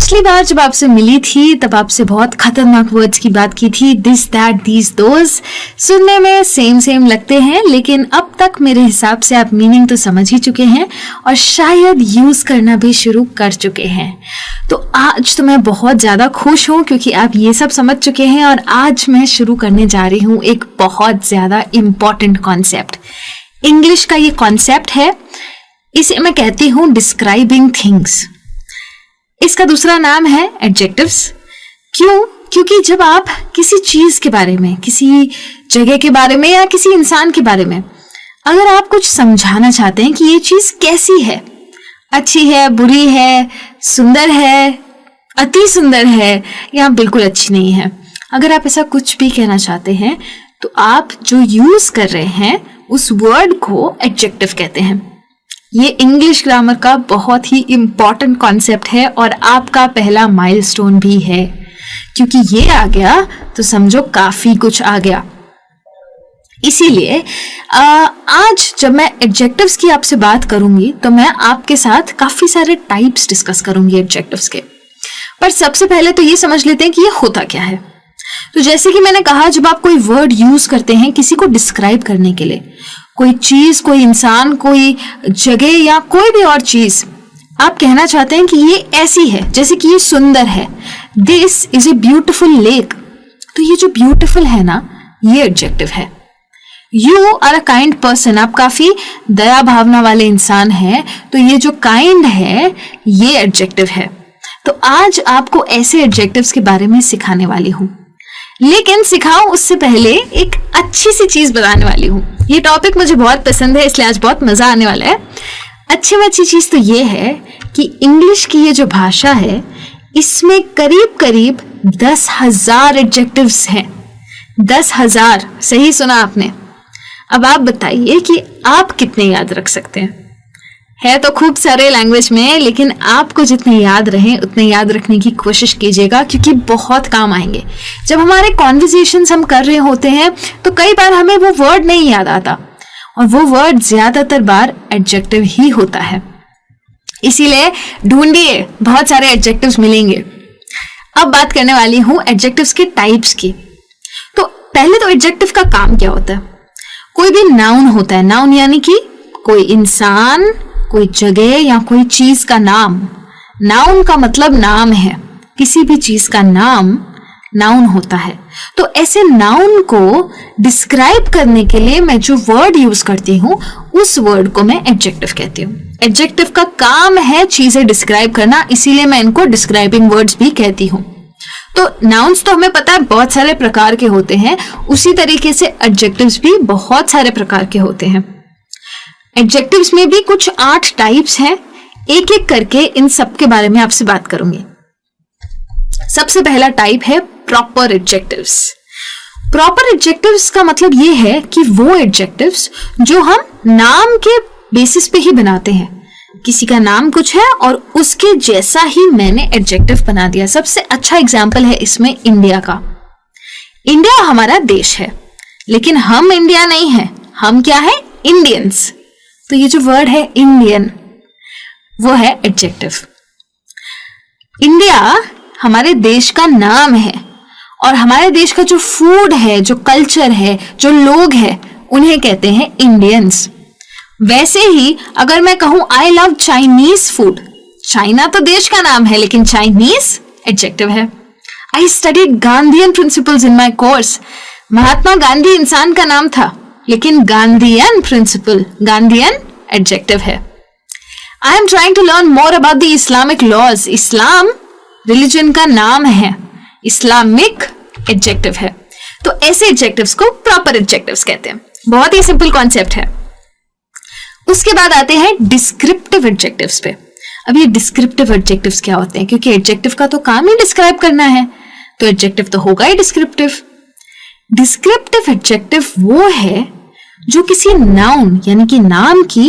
पिछली बार जब आपसे मिली थी तब आपसे बहुत खतरनाक वर्ड्स की बात की थी, दिस दैट दीज दोज। सुनने में सेम लगते हैं, लेकिन अब तक मेरे हिसाब से आप मीनिंग तो समझ ही चुके हैं और शायद यूज करना भी शुरू कर चुके हैं। तो आज तो मैं बहुत ज़्यादा खुश हूँ क्योंकि आप ये सब समझ चुके हैं और आज मैं शुरू करने जा रही हूँ एक बहुत ज़्यादा इम्पॉर्टेंट कॉन्सेप्ट। इंग्लिश का ये कॉन्सेप्ट है, इसे मैं कहती हूँ डिस्क्राइबिंग थिंग्स। इसका दूसरा नाम है एडजेक्टिव्स। क्यों? क्योंकि जब आप किसी चीज के बारे में, किसी जगह के बारे में या किसी इंसान के बारे में अगर आप कुछ समझाना चाहते हैं कि ये चीज कैसी है, अच्छी है, बुरी है, सुंदर है, अति सुंदर है या बिल्कुल अच्छी नहीं है, अगर आप ऐसा कुछ भी कहना चाहते हैं तो आप जो यूज कर रहे हैं उस वर्ड को एडजेक्टिव कहते हैं। ये इंग्लिश ग्रामर का बहुत ही इम्पॉर्टेंट कॉन्सेप्ट है और आपका पहला माइलस्टोन भी है, क्योंकि ये आ गया तो समझो काफी कुछ आ गया। इसीलिए आज जब मैं एडजेक्टिव्स की आपसे बात करूंगी तो मैं आपके साथ काफी सारे टाइप्स डिस्कस करूंगी एडजेक्टिव्स के। पर सबसे पहले तो ये समझ लेते हैं कि ये होता क्या है। तो जैसे कि मैंने कहा, जब आप कोई वर्ड यूज करते हैं किसी को डिस्क्राइब करने के लिए, कोई चीज, कोई इंसान, कोई जगह या कोई भी और चीज, आप कहना चाहते हैं कि ये ऐसी है, जैसे कि ये सुंदर है, this is a beautiful lake. तो ये जो ब्यूटिफुल है ना, ये एडजेक्टिव है। You are a kind person, आप काफी दया भावना वाले इंसान हैं, तो ये जो काइंड है ये एडजेक्टिव है। तो आज आपको ऐसे एडजेक्टिव्स के बारे में सिखाने वाली हूँ, लेकिन सिखाऊं उससे पहले एक अच्छी सी चीज बताने वाली हूँ। ये टॉपिक मुझे बहुत पसंद है, इसलिए आज बहुत मजा आने वाला है। अच्छी में अच्छी चीज तो ये है कि इंग्लिश की ये जो भाषा है इसमें करीब करीब 10,000 एडजेक्टिव्स हैं। 10,000, सही सुना आपने। अब आप बताइए कि आप कितने याद रख सकते हैं। है तो खूब सारे लैंग्वेज में, लेकिन आपको जितने याद रहे उतने याद रखने की कोशिश कीजिएगा, क्योंकि बहुत काम आएंगे। जब हमारे कॉन्वर्सेशंस हम कर रहे होते हैं तो कई बार हमें वो वर्ड नहीं याद आता, और वो वर्ड ज्यादातर बार एडजेक्टिव ही होता है। इसीलिए ढूंढिए, बहुत सारे एडजेक्टिव्स मिलेंगे। अब बात करने वाली हूं एडजेक्टिव्स के टाइप्स की। तो पहले तो एडजेक्टिव का काम क्या होता है। कोई भी नाउन होता है, नाउन यानी कि कोई इंसान, कोई जगह या कोई चीज का नाम। नाउन का मतलब नाम है, किसी भी चीज का नाम नाउन होता है। तो ऐसे नाउन को डिस्क्राइब करने के लिए मैं जो वर्ड यूज करती हूँ उस वर्ड को मैं एडजेक्टिव कहती हूँ। एडजेक्टिव का काम है चीजें डिस्क्राइब करना, इसीलिए मैं इनको डिस्क्राइबिंग वर्ड्स भी कहती हूँ। तो नाउन्स तो हमें पता है बहुत सारे प्रकार के होते हैं, उसी तरीके से एडजेक्टिव्स भी बहुत सारे प्रकार के होते हैं। एडजेक्टिव्स में भी कुछ 8 टाइप्स हैं, एक एक करके इन सब के बारे में आपसे बात करूंगी। सबसे पहला टाइप है प्रॉपर एडजेक्टिव्स। प्रॉपर एडजेक्टिव्स का मतलब ये है कि वो एडजेक्टिव्स जो हम नाम के बेसिस पे ही बनाते हैं। किसी का नाम कुछ है और उसके जैसा ही मैंने एडजेक्टिव बना दिया। सबसे अच्छा एग्जाम्पल है इसमें इंडिया का। इंडिया हमारा देश है, लेकिन हम इंडिया नहीं है, हम क्या है? इंडियंस। तो ये जो वर्ड है इंडियन, वो है एडजेक्टिव। इंडिया हमारे देश का नाम है, और हमारे देश का जो फूड है, जो कल्चर है, जो लोग हैं, उन्हें कहते हैं इंडियंस। वैसे ही अगर मैं कहूं I love Chinese food, China तो देश का नाम है, लेकिन चाइनीज एडजेक्टिव है। I studied Gandhian principles in my course, Mahatma Gandhi इंसान का नाम था, लेकिन गांधीयन प्रिंसिपल, गांधीयन एडजेक्टिव है। I am trying to learn more about the Islamic laws, इस्लाम रिलीजन का नाम है, इस्लामिक एडजेक्टिव है। तो ऐसे एडजेक्टिव्स को प्रॉपर एडजेक्टिव्स कहते हैं। बहुत ही सिंपल कॉन्सेप्ट है। उसके बाद आते हैं डिस्क्रिप्टिव एडजेक्टिव्स पे। अब ये डिस्क्रिप्टिव एडजेक्टिव्स क्या होते हैं? क्योंकि एडजेक्टिव का तो काम ही डिस्क्राइब करना है, तो एडजेक्टिव तो होगा ही डिस्क्रिप्टिव। डिस्क्रिप्टिव एडजेक्टिव वो है जो किसी नाउन यानी कि नाम की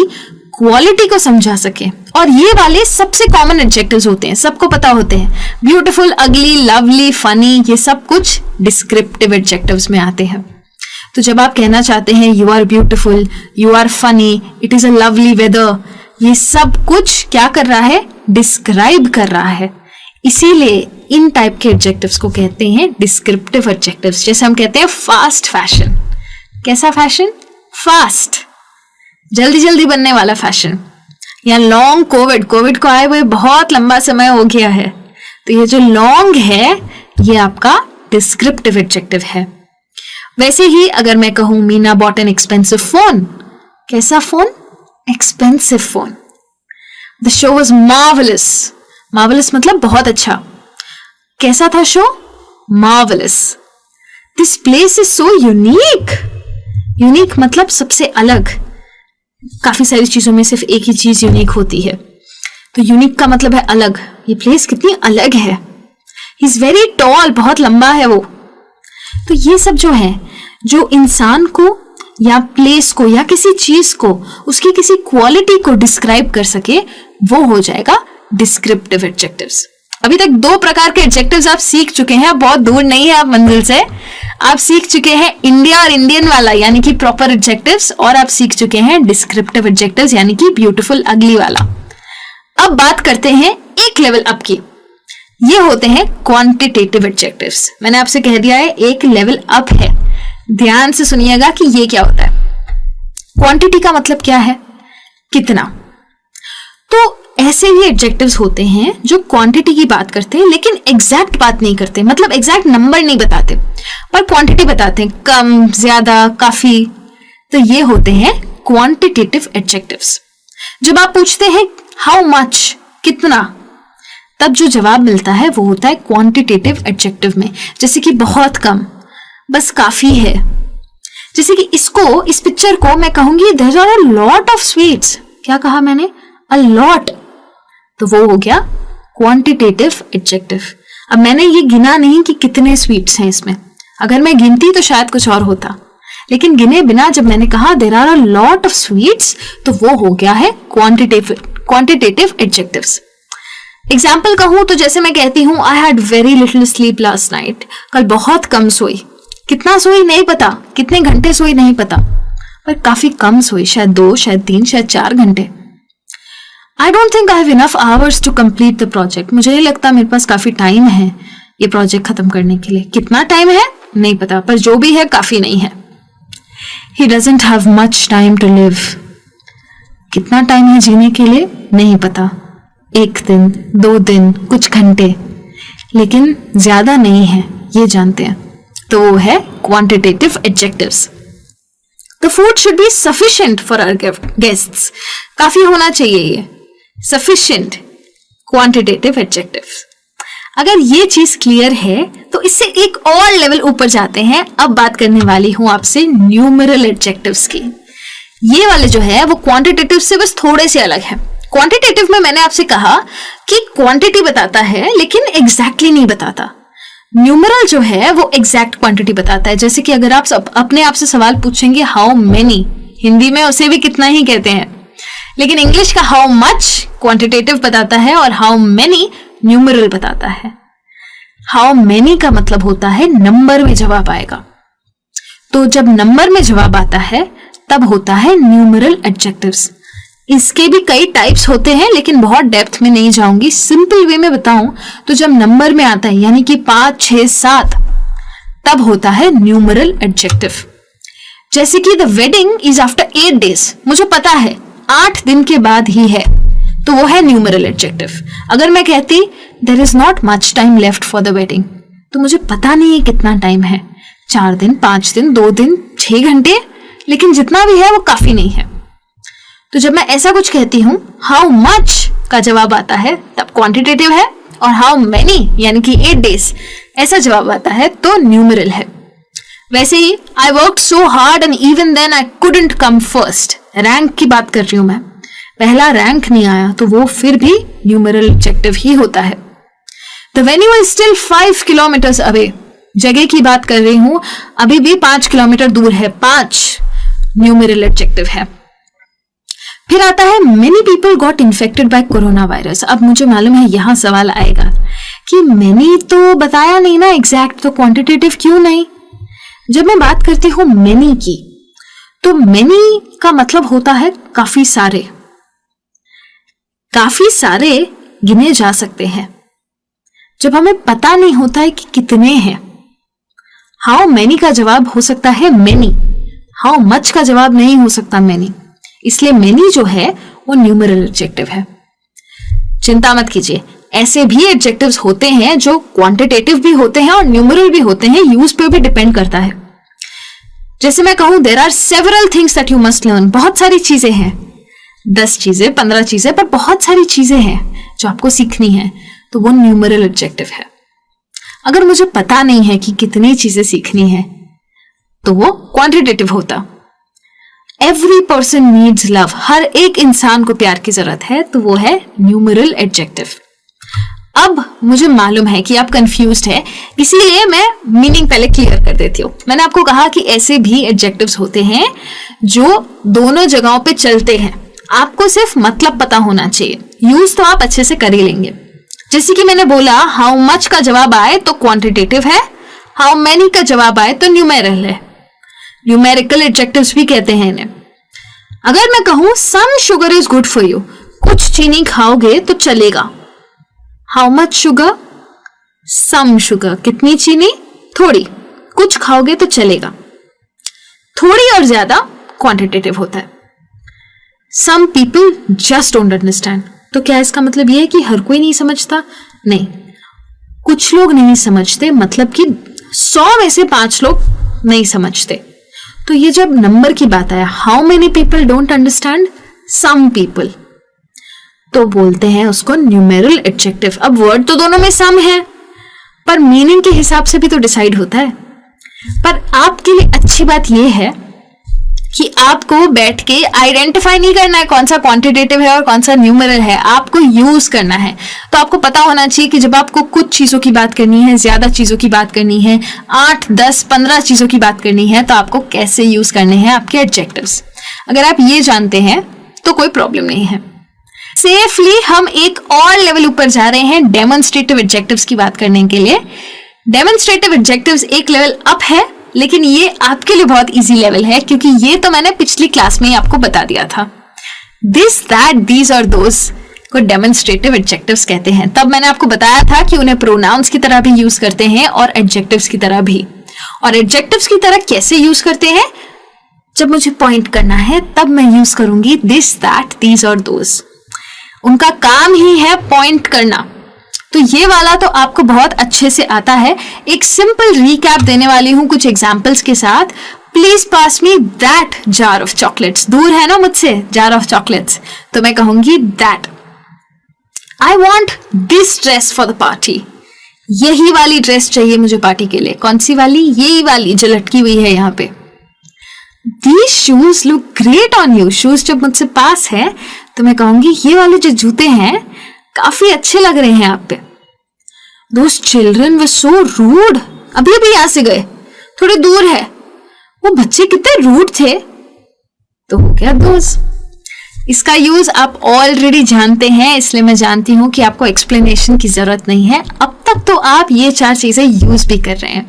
क्वालिटी को समझा सके, और ये वाले सबसे कॉमन एडजेक्टिव्स होते हैं, सबको पता होते हैं। ब्यूटीफुल, अगली, लवली, फनी, ये सब कुछ डिस्क्रिप्टिव एडजेक्टिव्स में आते हैं। तो जब आप कहना चाहते हैं you are beautiful, you are funny, it is a lovely weather, ये सब कुछ क्या कर रहा है? डिस्क्राइब कर रहा है। इसीलिए इन टाइप के एडजेक्टिव्स को कहते हैं डिस्क्रिप्टिव एडजेक्टिव्स। जैसे हम कहते हैं फास्ट फैशन, कैसा फैशन? फास्ट, जल्दी जल्दी बनने वाला फैशन। या लॉन्ग कोविड, कोविड को आए हुए बहुत लंबा समय हो गया है, तो ये जो लॉन्ग है ये आपका डिस्क्रिप्टिव एडजेक्टिव है। वैसे ही अगर मैं कहूं Meena bought an expensive phone, कैसा फोन? Expensive phone. The show was marvellous, marvellous मतलब बहुत अच्छा। कैसा था show? Marvellous. This place is so unique, unique मतलब सबसे अलग। काफी सारी चीजों में सिर्फ एक ही चीज यूनिक होती है, तो यूनिक का मतलब है अलग। ये प्लेस कितनी अलग है। ही इज वेरी टॉल, बहुत लंबा है वो। तो ये सब जो है, जो इंसान को या प्लेस को या किसी चीज को, उसकी किसी क्वालिटी को डिस्क्राइब कर सके, वो हो जाएगा डिस्क्रिप्टिव एडजेक्टिव्स। अभी तक 2 प्रकार के एडजेक्टिव्स आप सीख चुके हैं, बहुत दूर नहीं है आप मंजिल से। आप सीख चुके हैं इंडिया और इंडियन वाला यानी कि प्रॉपर एडजेक्टिव्स, और आप सीख चुके हैं डिस्क्रिप्टिव एडजेक्टिव्स यानी कि ब्यूटीफुल, अगली वाला। अब बात करते हैं एक लेवल अप की। ये होते हैं क्वांटिटेटिव एडजेक्टिव्स। मैंने आपसे कह दिया है एक लेवल अप है। ध्यान से सुनिएगा कि ये क्या होता है। क्वांटिटी का मतलब क्या है? कितना। तो ऐसे भी एडजेक्टिव्स होते हैं जो क्वांटिटी की बात करते हैं लेकिन एग्जैक्ट बात नहीं करते, मतलब एग्जैक्ट नंबर नहीं बताते, पर क्वांटिटी बताते हैं, कम, ज्यादा, काफी। तो ये होते हैं क्वांटिटेटिव एडजेक्टिव्स। जब आप पूछते हैं हाउ मच, कितना, तब जो जवाब मिलता है वो होता है क्वांटिटेटिव एडजेक्टिव में। जैसे कि बहुत कम, बस काफी है। जैसे कि इसको, इस पिक्चर को मैं कहूंगी there are a lot of sweets. क्या कहा मैंने? A lot. तो वो हो गया क्वांटिटेटिव एडजेक्टिव। अब मैंने ये गिना नहीं कि कितने स्वीट्स हैं इसमें, अगर मैं गिनती तो शायद कुछ और होता, लेकिन गिने बिना जब मैंने कहा there are a lot of sweets, तो वो हो गया है क्वांटिटेटिव एडजेक्टिव्स। एग्जाम्पल कहूं तो जैसे मैं कहती हूं I had very little sleep last night, कल बहुत कम सोई। कितना सोई नहीं पता, कितने घंटे सोई नहीं पता, पर काफी कम सोई, शायद 2, शायद 3, शायद 4 घंटे। I don't think I have enough hours to complete the project, मुझे नहीं लगता मेरे पास काफी टाइम है ये प्रोजेक्ट खत्म करने के लिए। कितना टाइम है नहीं पता, पर जो भी है काफी नहीं है। He doesn't have much time to live, कितना टाइम है जीने के लिए नहीं पता, 1 दिन, 2 दिन, कुछ घंटे, लेकिन ज्यादा नहीं है ये जानते हैं। तो वो है quantitative adjectives. The food should be sufficient for our guests, काफी होना चाहिए ये, सफिशिएंट, क्वांटिटेटिव एडजेक्टिव। अगर ये चीज क्लियर है तो इससे एक और लेवल ऊपर जाते हैं। अब बात करने वाली हूं आपसे न्यूमेरल एडजेक्टिव्स की। ये वाले जो है वो क्वांटिटेटिव से बस थोड़े से अलग है। क्वांटिटेटिव में मैंने आपसे कहा कि क्वांटिटी बताता है लेकिन एग्जैक्टली नहीं बताता। न्यूमेरल जो है वो एग्जैक्ट क्वांटिटी बताता है। जैसे कि अगर आप अपने आप से सवाल पूछेंगे हाउ मेनी, हिंदी में उसे भी कितना ही कहते हैं, लेकिन इंग्लिश का हाउ मच क्वांटिटेटिव बताता है और हाउ मेनी न्यूमेरल बताता है। हाउ मेनी का मतलब होता है नंबर में जवाब आएगा, तो जब नंबर में जवाब आता है तब होता है न्यूमेरल एडजेक्टिव्स। इसके भी कई टाइप्स होते हैं लेकिन बहुत डेप्थ में नहीं जाऊंगी। सिंपल वे में बताऊं तो जब नंबर में आता है यानी कि 5, 6, 7, तब होता है न्यूमेरल एडजेक्टिव। जैसे कि the wedding is after 8 days, मुझे पता है 8 दिन के बाद ही है, तो वो है न्यूमेरल एडजेक्टिव। अगर मैं कहती there is not much time left for the wedding, तो मुझे पता नहीं है कितना टाइम है, 4 दिन, 5 दिन, 2 दिन, 6 घंटे, लेकिन जितना भी है वो काफी नहीं है। तो जब मैं ऐसा कुछ कहती हूं हाउ मच का जवाब आता है तब क्वांटिटेटिव है, और हाउ मेनी यानी कि 8 days ऐसा जवाब आता है तो न्यूमेरल है। वैसे ही I work so hard and even then I couldn't come first, rank की बात कर रही हूं मैं, पहला रैंक नहीं आया, तो वो फिर भी न्यूमेरल एडजेक्टिव ही होता है। The venue is still 5 kilometers away, जगह की बात कर रही हूं, अभी भी 5 किलोमीटर दूर है, 5 न्यूमेरल एडजेक्टिव है। फिर आता है many people got infected by corona virus. अब मुझे मालूम है यहां सवाल आएगा कि मेनी तो बताया नहीं ना एग्जैक्ट, तो क्वांटिटेटिव क्यों नहीं। जब मैं बात करती हूं मेनी की, तो मेनी का मतलब होता है काफी सारे, काफी सारे गिने जा सकते हैं। जब हमें पता नहीं होता है कि कितने हैं। हाउ मैनी का जवाब हो सकता है मैनी, हाउ मच का जवाब नहीं हो सकता मैनी, इसलिए मैनी जो है वो न्यूमेरल एडजेक्टिव है। चिंता मत कीजिए, ऐसे भी एडजेक्टिव्स होते हैं जो क्वांटिटेटिव भी होते हैं और न्यूमेरल भी होते हैं, यूज पे भी डिपेंड करता है। जैसे मैं कहूं there are several things that you must learn, बहुत सारी चीजें हैं, 10 चीजें 15 चीजें, पर बहुत सारी चीजें हैं जो आपको सीखनी है, तो वो न्यूमेरल एडजेक्टिव है। अगर मुझे पता नहीं है कि कितनी चीजें सीखनी है तो वो क्वांटिटेटिव होता। एवरी पर्सन नीड्स लव, हर एक इंसान को प्यार की जरूरत है, तो वो है न्यूमेरल एडजेक्टिव। अब मुझे मालूम है कि आप कंफ्यूज्ड है, इसीलिए मैं मीनिंग पहले क्लियर कर देती हूँ। मैंने आपको कहा कि ऐसे भी एडजेक्टिव्स होते हैं जो दोनों जगहों पे चलते हैं, आपको सिर्फ मतलब पता होना चाहिए, यूज तो आप अच्छे से कर ही लेंगे। जैसे कि मैंने बोला हाउ मच का जवाब आए तो क्वांटिटेटिव है, हाउ मैनी का जवाब आए तो न्यूमेरल है। न्यूमेरिकल एडजेक्टिव्स भी कहते हैं इन्हें। अगर मैं कहूं some sugar is good for you, कुछ चीनी खाओगे तो चलेगा, how much sugar, some sugar, कितनी चीनी, थोड़ी, कुछ खाओगे तो चलेगा। थोड़ी और ज्यादा क्वांटिटेटिव होता है। Some people just don't understand, तो क्या इसका मतलब यह है कि हर कोई नहीं समझता? नहीं, कुछ लोग नहीं समझते, मतलब कि 100 में से 5 लोग नहीं समझते। तो ये जब नंबर की बात है, how many people don't understand, some people, तो बोलते हैं उसको न्यूमेरल एडजेक्टिव। अब वर्ड तो दोनों में सम है, पर मीनिंग के हिसाब से भी तो डिसाइड होता है। पर आपके लिए अच्छी बात यह है कि आपको बैठ के आइडेंटिफाई नहीं करना है कौन सा क्वांटिटेटिव है और कौन सा न्यूमेरल है, आपको यूज करना है। तो आपको पता होना चाहिए कि जब आपको कुछ चीजों की बात करनी है, ज्यादा चीजों की बात करनी है, 8, 10, 15 चीजों की बात करनी है, तो आपको कैसे यूज करने हैं आपके एडजेक्टिव्स। अगर आप ये जानते हैं तो कोई प्रॉब्लम नहीं है। सेफली हम एक और लेवल ऊपर जा रहे हैं डेमोन्स्ट्रेटिव एडजेक्टिव्स की बात करने के लिए। डेमोन्स्ट्रेटिव एडजेक्टिव्स एक लेवल अप है, लेकिन ये आपके लिए बहुत इजी लेवल है, क्योंकि ये तो मैंने पिछली क्लास में ही आपको बता दिया था। दिस, दैट, दीज और दोज को डेमोन्स्ट्रेटिव एडजेक्टिव्स कहते हैं। तब मैंने आपको बताया था कि उन्हें प्रोनाउंस की तरह भी यूज करते हैं और एडजेक्टिव्स की तरह भी। और एडजेक्टिव्स की तरह कैसे यूज करते हैं? जब मुझे पॉइंट करना है तब मैं यूज करूंगी दिस, दैट, दीज और दोज। उनका काम ही है पॉइंट करना, तो ये वाला तो आपको बहुत अच्छे से आता है। एक सिंपल रीकैप देने वाली हूं कुछ एग्जांपल्स के साथ। Please pass me that jar of chocolates. दूर है ना मुझसे जार ऑफ चॉकलेट्स, तो मैं कहूंगी that. I want this dress for the party, यही वाली ड्रेस चाहिए मुझे पार्टी के लिए। कौन सी वाली? यही वाली जो लटकी हुई है यहाँ पे। These shoes look great on you, shoes जब मुझसे पास है तो मैं कहूंगी ये वाले जो जूते हैं काफी अच्छे लग रहे हैं आप पे। Those children were so rude, अभी अभी यहां से गए, थोड़े दूर है, वो बच्चे कितने रूड थे। तो हो गया those। इसका यूज आप ऑलरेडी जानते हैं, इसलिए मैं जानती हूं कि आपको एक्सप्लेनेशन की जरूरत नहीं है। अब तक तो आप ये 4 चीजें यूज भी कर रहे हैं,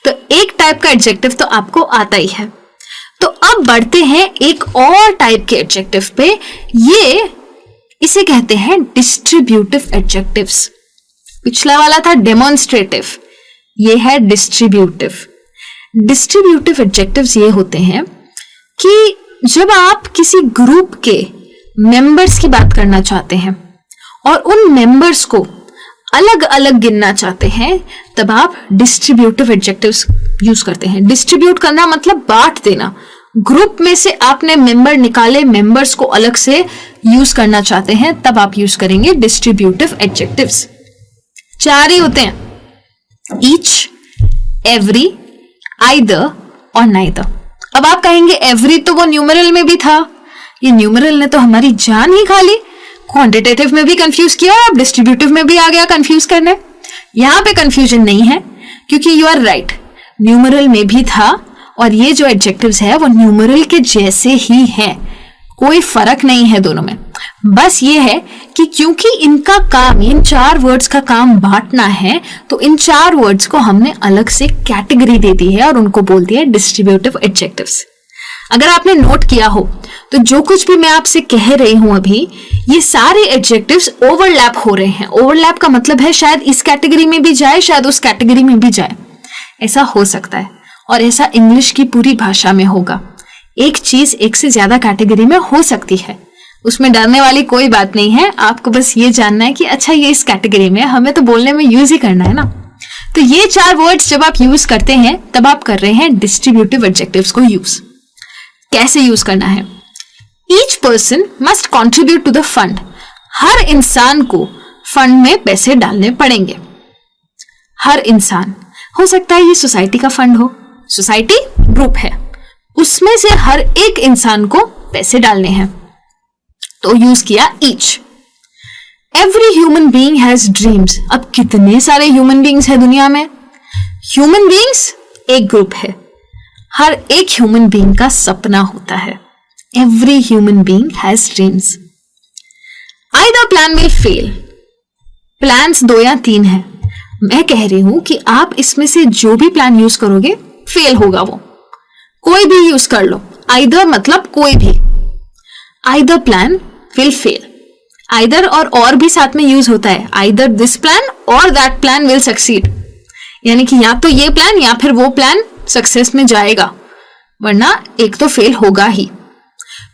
तो एक टाइप का एडजेक्टिव तो आपको आता ही है। तो अब बढ़ते हैं एक और टाइप के एडजेक्टिव पे। इसे कहते हैं डिस्ट्रीब्यूटिव एडजेक्टिव्स। पिछला वाला था डेमोन्स्ट्रेटिव, ये है डिस्ट्रीब्यूटिव। डिस्ट्रीब्यूटिव एडजेक्टिव्स ये होते हैं कि जब आप किसी ग्रुप के मेंबर्स की बात करना चाहते हैं और उन मेंबर्स को अलग अलग गिनना चाहते हैं, तब आप डिस्ट्रीब्यूटिव एडजेक्टिव्स यूज करते हैं। डिस्ट्रीब्यूट करना मतलब बांट देना। ग्रुप में से आपने मेंबर निकाले, मेंबर्स को अलग से यूज करना चाहते हैं, तब आप यूज करेंगे डिस्ट्रीब्यूटिव एडजेक्टिव्स। 4 ही होते हैं, ईच, एवरी, आइदर और नाइदर। अब आप कहेंगे एवरी तो वो न्यूमेरल में भी था, ये न्यूमेरल ने तो हमारी जान ही खा ली, क्वांटिटेटिव में भी कंफ्यूज किया और अब डिस्ट्रीब्यूटिव में भी आ गया कंफ्यूज करने। यहां पे कंफ्यूजन नहीं है, क्योंकि यू आर राइट, न्यूमेरल में भी था और ये जो एडजेक्टिव्स है वो न्यूमेरल के जैसे ही हैं, कोई फर्क नहीं है दोनों में। बस ये है कि क्योंकि इनका काम, इन 4 वर्ड्स का काम बांटना है, तो इन 4 वर्ड्स को हमने अलग से कैटेगरी दे दी है और उनको बोल दिया डिस्ट्रीब्यूटिव एडजेक्टिव्स। अगर आपने नोट किया हो तो जो कुछ भी मैं आपसे कह रही हूं अभी, ये सारे एडजेक्टिव्स ओवरलैप हो रहे हैं। ओवरलैप का मतलब है शायद इस कैटेगरी में भी जाए, शायद उस कैटेगरी में भी जाए, ऐसा हो सकता है। और ऐसा इंग्लिश की पूरी भाषा में होगा। एक चीज एक से ज्यादा कैटेगरी में हो सकती है, उसमें डरने वाली कोई बात नहीं है। आपको बस ये जानना है कि अच्छा ये इस कैटेगरी में, हमें तो बोलने में यूज ही करना है ना। तो ये 4 वर्ड्स जब आप यूज करते हैं तब आप कर रहे हैं डिस्ट्रीब्यूटिव एडजेक्टिव्स को यूज। कैसे यूज करना है? Each person must contribute to the fund. हर इंसान को फंड में पैसे डालने पड़ेंगे। हर इंसान, हो सकता है ये सोसाइटी का फंड हो, सोसाइटी ग्रुप है, उसमें से हर एक इंसान को पैसे डालने हैं, तो यूज किया each. Every human being has dreams. अब कितने सारे ह्यूमन बीइंग्स है दुनिया में? ह्यूमन बीइंग्स एक ग्रुप है, हर एक ह्यूमन बीइंग का सपना होता है। Every human being has dreams. Either plan will fail. Plans 2 या 3 है। मैं कह रही हूं कि आप इसमें से जो भी प्लान यूज करोगे फेल होगा, वो कोई भी यूज कर लो। आइदर मतलब कोई भी। Either plan will fail. Either और भी साथ में यूज होता है। आइदर दिस प्लान और दैट प्लान विल सक्सीड, यानी कि या तो ये प्लान या फिर वो प्लान सक्सेस में जाएगा, वरना एक तो फेल होगा ही।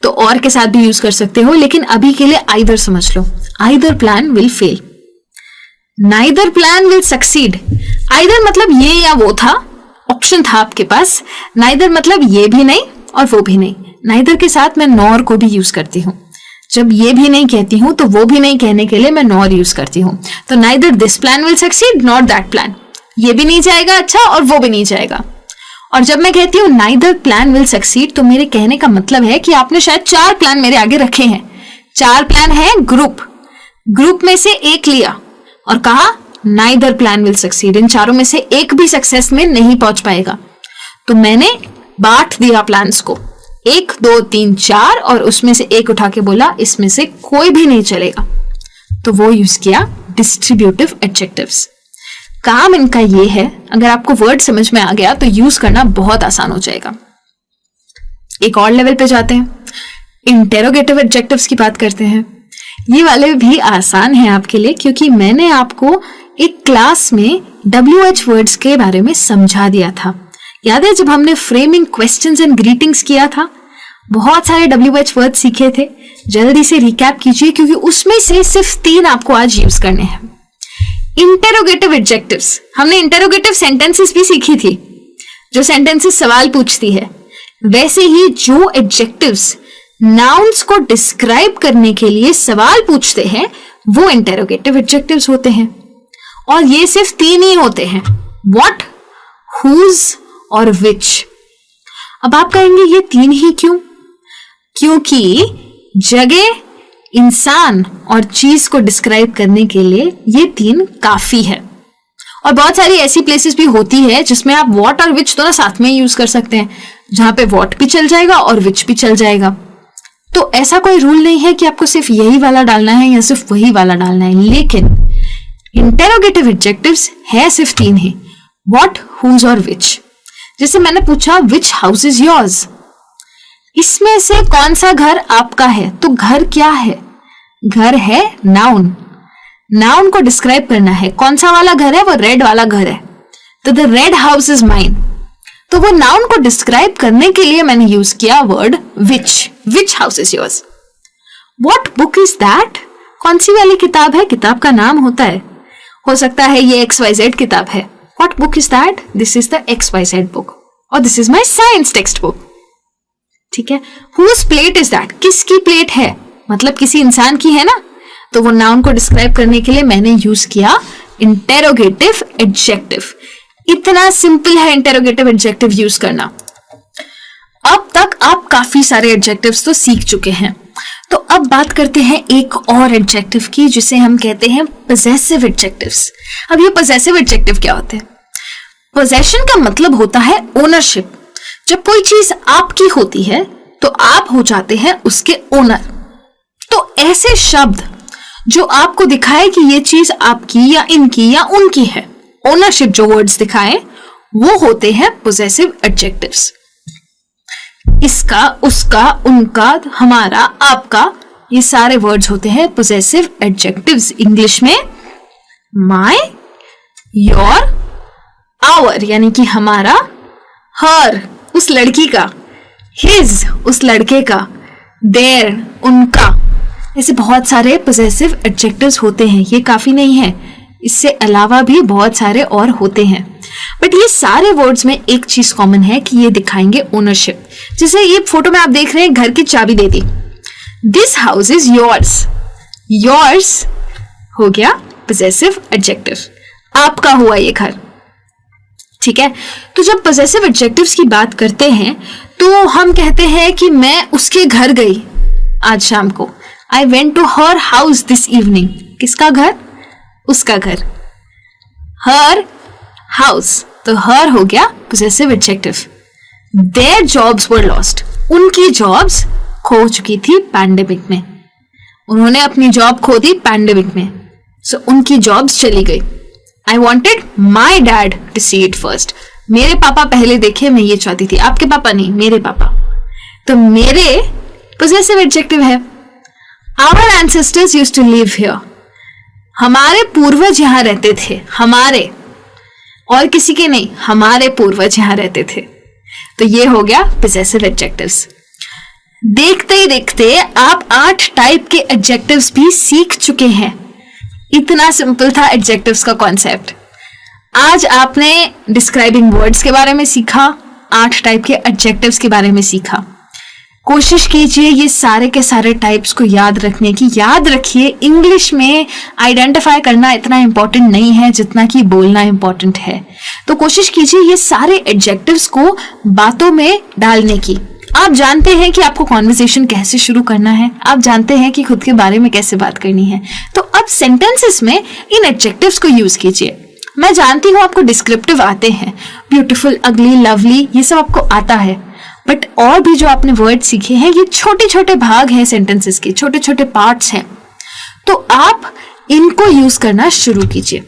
तो और के साथ भी यूज कर सकते हो, लेकिन अभी के लिए आइदर समझ लो। Either plan will fail. Neither plan will succeed. Either मतलब ये या वो था, ऑप्शन था आपके पास। नाइदर मतलब ये भी नहीं और वो भी नहीं। नाइदर के साथ मैं नॉर को भी यूज करती हूँ। जब ये भी नहीं कहती हूं तो वो भी नहीं कहने के लिए मैं नॉर यूज करती हूं। तो neither this plan will succeed not that plan. ये भी नहीं जाएगा अच्छा और वो भी नहीं जाएगा। और जब मैं कहती हूँ नाइदर प्लान विल सक्सीड, तो मेरे कहने का मतलब है कि आपने शायद 4 प्लान मेरे आगे रखे हैं। 4 प्लान है ग्रुप में से एक लिया और कहा नाइदर प्लान विल सक्सीड। इन चारों में से एक भी सक्सेस में नहीं पहुंच पाएगा। तो मैंने बांट दिया प्लान्स को 1, 2, 3, 4 और उसमें से एक उठा के बोला इसमें से कोई भी नहीं चलेगा, तो वो यूज किया डिस्ट्रीब्यूटिव एडजेक्टिव्स। काम इनका ये है, अगर आपको वर्ड समझ में आ गया तो यूज करना बहुत आसान हो जाएगा। एक और लेवल पे जाते हैं, इंटेरोगेटिव एडजेक्टिव्स की बात करते हैं। ये वाले भी आसान है आपके लिए, क्योंकि मैंने आपको एक क्लास में WH वर्ड्स के बारे में समझा दिया था। याद है जब हमने फ्रेमिंग क्वेश्चंस एंड ग्रीटिंग्स किया था, बहुत सारे WH वर्ड सीखे थे। जल्दी से रिकैप कीजिए, क्योंकि उसमें से सिर्फ 3 आपको आज यूज करने हैं। इंटेरोगेटिव एडजेक्टिव्स, हमने इंटेरोगेटिव सेंटेंसेस भी सीखी थी, जो सेंटेंसेस सवाल पूछती है। वैसे ही जो एडजेक्टिव्स नाउन्स को डिस्क्राइब करने के लिए सवाल पूछते हैं, वो इंटेरोगेटिव एडजेक्टिव्स होते हैं। और ये सिर्फ 3 ही होते हैं, व्हाट, हुज और विच। अब आप कहेंगे ये 3 ही क्यों? क्योंकि जगह, इंसान और चीज को डिस्क्राइब करने के लिए ये 3 काफी है। और बहुत सारी ऐसी प्लेसेस भी होती है जिसमें आप व्हाट और विच दोनों साथ में यूज कर सकते हैं, जहां पे व्हाट भी चल जाएगा और विच भी चल जाएगा। तो ऐसा कोई रूल नहीं है कि आपको सिर्फ यही वाला डालना है या सिर्फ वही वाला डालना है, लेकिन इंटेरोगेटिव एडजेक्टिव्स है सिर्फ 3 ही, व्हाट, हुज और विच। जैसे मैंने पूछा विच हाउस इज योर्स, इसमें से कौन सा घर आपका है? तो घर क्या है? घर है नाउन। नाउन को डिस्क्राइब करना है, कौन सा वाला घर है? वो रेड वाला घर है, तो the red house is mine. तो वो नाउन को डिस्क्राइब करने के लिए मैंने यूज किया word which house is yours. What book is that, कौन सी वाली किताब है? किताब का नाम होता है, हो सकता है ये XYZ किताब है। What book is that? This is the XYZ book और this is my science textbook. ठीक है। हुज प्लेट इज दैट, किसकी प्लेट है? मतलब किसी इंसान की है ना। तो वो नाउन को डिस्क्राइब करने के लिए मैंने यूज किया इंटेरोगेटिव एडजेक्टिव। इतना सिंपल है इंटेरोगेटिव एडजेक्टिव यूज करना। अब तक आप काफी सारे एडजेक्टिव्स तो सीख चुके हैं, तो अब बात करते हैं एक और एडजेक्टिव की, जिसे हम कहते हैं पोजेसिव एडजेक्टिव्स। अब ये पोजेसिव एडजेक्टिव क्या होते हैं? पोजेशन का मतलब होता है ओनरशिप। जब कोई चीज आपकी होती है तो आप हो जाते हैं उसके ओनर। तो ऐसे शब्द जो आपको दिखाए कि ये चीज आपकी या इनकी या उनकी है, ओनरशिप जो वर्ड्स दिखाए, वो होते हैं पोजेसिव एडजेक्टिव्स। इसका, उसका, उनका, हमारा, आपका, ये सारे वर्ड्स होते हैं पोजेसिव एडजेक्टिव्स इंग्लिश में। माय, योर, आवर यानी कि हमारा, हर उस लड़की का, हिज उस लड़के का, देयर उनका, ऐसे बहुत सारे पोजेसिव एडजेक्टिव्स होते हैं। ये काफी नहीं है, इससे अलावा भी बहुत सारे और होते हैं। बट ये सारे वर्ड्स में एक चीज कॉमन है कि ये दिखाएंगे ओनरशिप। जैसे ये फोटो में आप देख रहे हैं, घर की चाबी दे दी, this house is yours, yours हो गया पोजेसिव एडजेक्टिव, आपका हुआ ये घर। ठीक है, तो जब पोजेसिव एडजेक्टिव्स की बात करते हैं तो हम कहते हैं कि मैं उसके घर गई आज शाम को, I went to her house this evening. किसका घर? उसका घर। हर हाउस, तो हर हो गया possessive adjective. Their jobs were lost, उनकी जॉब्स खो चुकी थी पैंडेमिक में, उन्होंने अपनी जॉब खो दी पैंडेमिक में, सो उनकी जॉब्स चली गई। I wanted my dad to see it first, मेरे पापा पहले देखे, मैं ये चाहती थी, आपके पापा नहीं, मेरे पापा। तो मेरे पोजेसिव एडजेक्टिव है। Our ancestors used to live here, हमारे पूर्वज यहां रहते थे, हमारे, और किसी के नहीं, हमारे पूर्वज यहां रहते थे। तो ये हो गया पोजेसिव एडजेक्टिव्स। देखते ही देखते आप 8 टाइप के एडजेक्टिव्स भी सीख चुके हैं। इतना सिंपल था एडजेक्टिव्स का कॉन्सेप्ट। आज आपने डिस्क्राइबिंग वर्ड्स के बारे में सीखा, 8 टाइप के एडजेक्टिव्स के बारे में सीखा। कोशिश कीजिए ये सारे के सारे टाइप्स को याद रखने की। याद रखिए, इंग्लिश में आइडेंटिफाई करना इतना इंपॉर्टेंट नहीं है जितना कि बोलना इंपॉर्टेंट है। तो कोशिश कीजिए ये सारे एडजेक्टिव्स को बातों में डालने की। आप जानते हैं कि आपको कॉन्वर्सेशन कैसे शुरू करना है, आप जानते हैं कि खुद के बारे में कैसे बात करनी है, तो अब सेंटेंसेस में इन एडजेक्टिव्स को यूज कीजिए। मैं जानती हूँ आपको डिस्क्रिप्टिव आते हैं, ब्यूटीफुल, अगली, लवली, ये सब आपको आता है, बट और भी जो आपने वर्ड सीखे हैं ये छोटे छोटे भाग हैं सेंटेंसेस के, छोटे छोटे पार्ट्स हैं, तो आप इनको यूज करना शुरू कीजिए।